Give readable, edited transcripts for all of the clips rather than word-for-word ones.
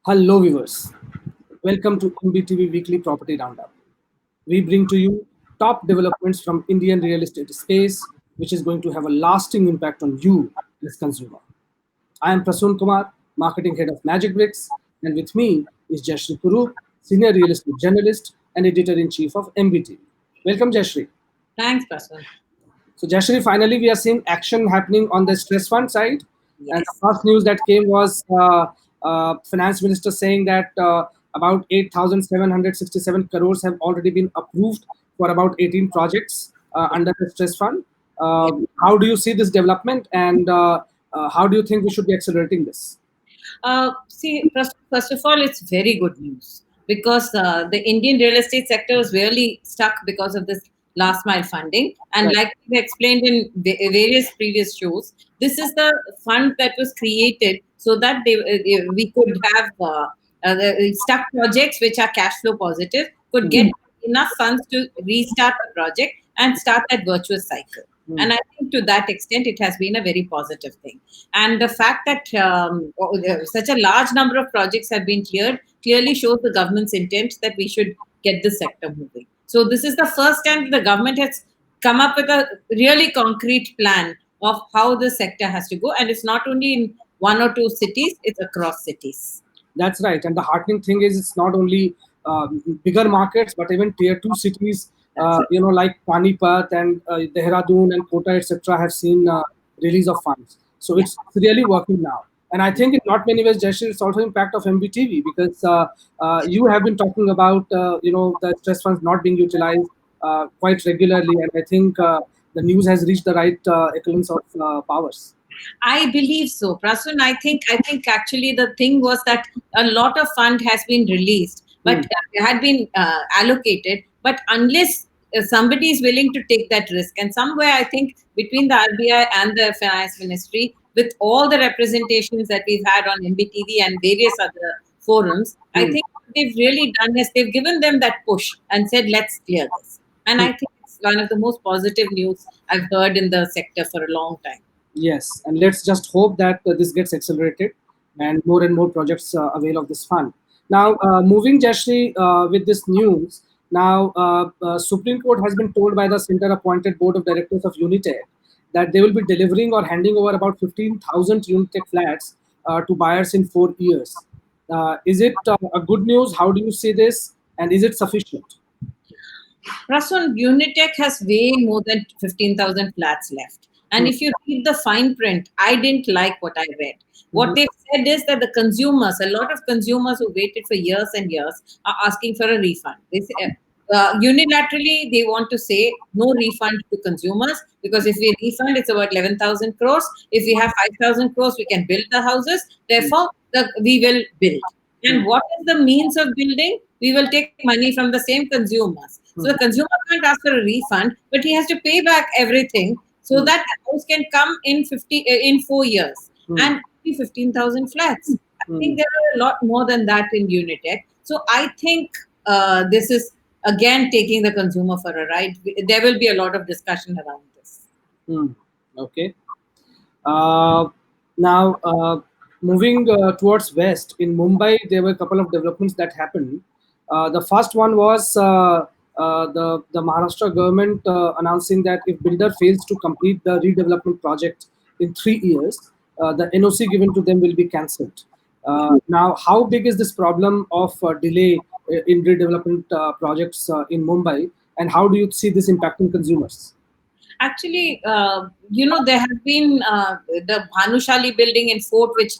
Hello, viewers. Welcome to MBTV Weekly Property Roundup. We bring to you top developments from Indian real estate space, which is going to have a lasting impact on you as consumer. I am Prasun Kumar, marketing head of Magic Bricks, and with me is Jashri Kuru, senior real estate journalist and editor in chief of MBTV. Welcome, Jashri. Thanks, Prasun. So, Jashri, finally, we are seeing action happening on the stress fund side. And the Yes. first news that came was finance minister saying that about 8,767 crores have already been approved for about 18 projects under the stress fund. Yes. How do you see this development, and how do you think we should be accelerating this? See, first of all, it's very good news because the Indian real estate sector was really stuck because of this last mile funding. And Right. like we explained in various previous shows, this is the fund that was created so that we could have the stuck projects which are cash flow positive could get Mm. enough funds to restart the project and start that virtuous cycle. Mm. And I think to that extent, it has been a very positive thing. And the fact that such a large number of projects have been cleared clearly shows the government's intent that we should get the sector moving. So this is the first time the government has come up with a really concrete plan of how the sector has to go, and it's not only in one or two cities; it's across cities. That's right. And the heartening thing is, it's not only bigger markets, but even tier two cities, That's it. like Panipat and Dehradun and Kota, etc., have seen release of funds. So Yeah. it's really working now. And I think in not many ways, Jashir, it's also impact of MBTV, because you have been talking about the stress funds not being utilized quite regularly, and I think the news has reached the right echelons of powers. I believe so, Prasun. I think actually the thing was that a lot of fund has been released, but Hmm. had been allocated. But unless somebody is willing to take that risk, and somewhere I think between the RBI and the Finance Ministry, with all the representations that we've had on MBTV and various other forums, I Hmm. think what they've really done is they've given them that push and said, "Let's clear this." And I Hmm. think it's one of the most positive news I've heard in the sector for a long time. Yes, and let's just hope that this gets accelerated and more projects avail of this fund. Now, moving Jashri with this news, now Supreme Court has been told by the center-appointed board of directors of Unitech that they will be delivering or handing over about 15,000 Unitech flats to buyers in 4 years. Is it a good news? How do you see this, and is it sufficient? Rasun, Unitech has way more than 15,000 flats left. And Hmm. if you read the fine print, I didn't like what I read. What Mhm. they've said is that the consumers, a lot of consumers who waited for years and years, are asking for a refund. They say, unilaterally, they want to say no refund to consumers because if we refund, it's about 11,000 crores. If we have 5,000 crores, we can build the houses. Therefore, we will build. Hmm. And what is the means of building? We will take money from the same consumers. So the Hmm. consumer can't ask for a refund, but he has to pay back everything so Hmm. that the house can come in 4 years Hmm. and 15,000 flats. I Hmm. think there are a lot more than that in Unitech. So I think this is again taking the consumer for a ride. There will be a lot of discussion around this. Hmm. Okay. Uh, Now, moving towards west in Mumbai, there were a couple of developments that happened. The first one was the Maharashtra government announcing that if builder fails to complete the redevelopment project in 3 years, the NOC given to them will be cancelled. Now, how big is this problem of delay in redevelopment projects in Mumbai, and how do you see this impacting consumers? Actually, there has been the Bhanushali building in Fort, which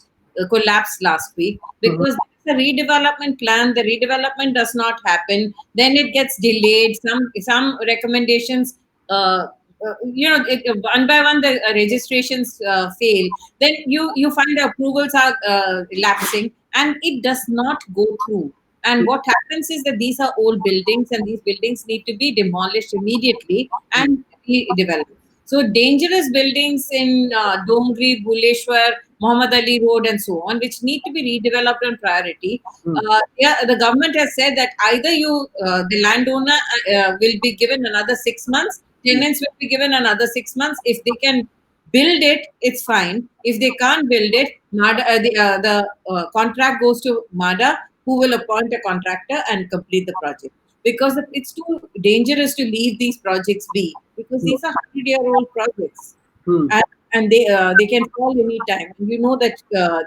collapsed last week Mhm. because there's a redevelopment plan. The redevelopment does not happen. Then it gets delayed. Some recommendations, one by one the registrations fail. Then you find the approvals are lapsing, and it does not go through. And what happens is that these are old buildings, and these buildings need to be demolished immediately and redeveloped. So dangerous buildings in Dongri, Bhuleshwar, Muhammad Ali Road, and so on, which need to be redeveloped on priority. Mm. Yeah, the government has said that either the landowner, will be given another 6 months, Mm. tenants will be given another 6 months. If they can build it, it's fine. If they can't build it, MADA, the contract goes to MADA, who will appoint a contractor and complete the project. Because it's too dangerous to leave these projects be, because Hmm. these are 100-year-old projects, Hmm. and they can fall any time. And you know that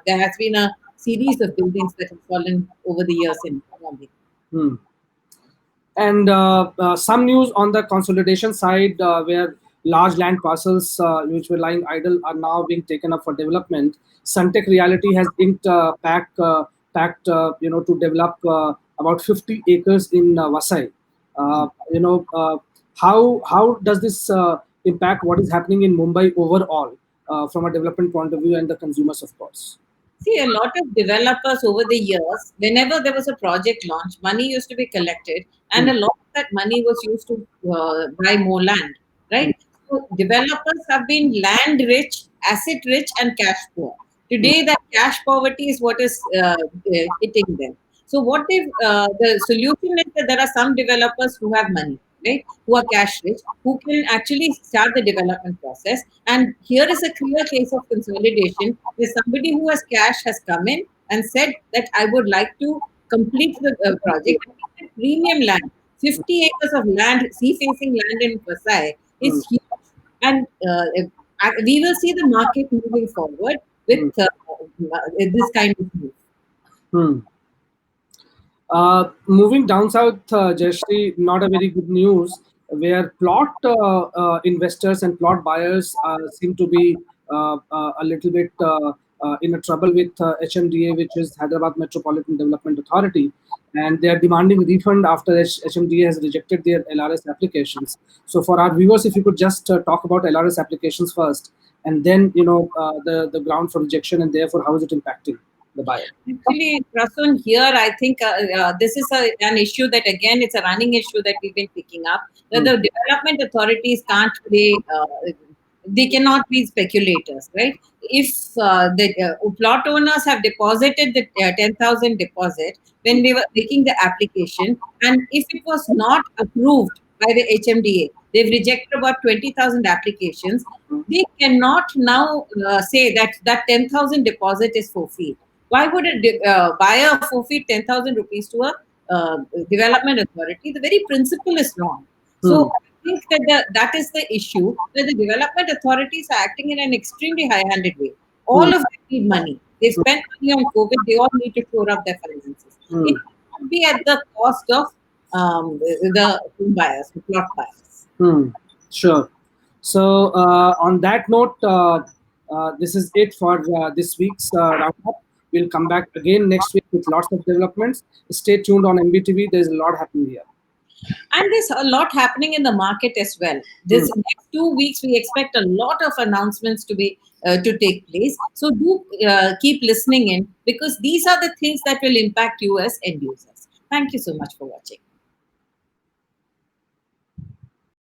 there has been a series of buildings that have fallen over the years in Mumbai. Hmm. And some news on the consolidation side, where large land parcels which were lying idle are now being taken up for development. Suntech Reality has inked pact to develop about 50 acres in Vasai. How does this impact what is happening in Mumbai overall, from a development point of view and the consumers, of course? See, a lot of developers over the years, whenever there was a project launch, money used to be collected, and Hmm. a lot of that money was used to buy more land, Hmm. right? So, developers have been land rich, asset rich, and cash poor. Today, that cash poverty is what is hitting them. So, the solution is that there are some developers who have money, right? Who are cash rich, who can actually start the development process. And here is a clear case of consolidation where somebody who has cash has come in and said that I would like to complete the project. And premium land, 50 acres of land, sea facing land in Vasai Hmm. is huge. And we will see the market moving forward with Hmm. this kind of move. Hmm. Moving down south, Jayashree, not a very good news, where plot investors and plot buyers seem to be a little bit in a trouble with HMDA, which is Hyderabad Metropolitan Development Authority, and they are demanding refund after HMDA has rejected their LRS applications. So, for our viewers, if you could just talk about LRS applications first, and then the ground for rejection, and therefore how is it impacting the buyer? Actually, Prasun, here I think this is an issue that again it's a running issue that we've been picking up. That Hmm. the development authorities can't play, they cannot be speculators, right? If the plot owners have deposited the 10,000 deposit when they were making the application, and if it was not approved by the HMDA, they've rejected about 20,000 applications. They cannot now say that that 10,000 deposit is forfeit. Why would a buyer forfeit 10,000 rupees to a development authority? The very principle is wrong. Hmm. So I think that that is the issue, that the development authorities are acting in an extremely high-handed way. All Hmm. of them need money. They spent money on COVID. They all need to shore up their finances. Hmm. It should be at the cost of the home buyers, the plot buyers. Hmm. Sure. So, on that note, this is it for this week's roundup. We'll come back again next week with lots of developments. Stay tuned on MBTV. There's a lot happening here. And there's a lot happening in the market as well. Hmm. This next 2 weeks, we expect a lot of announcements to take place. So do keep listening in, because these are the things that will impact you as end users. Thank you so much for watching.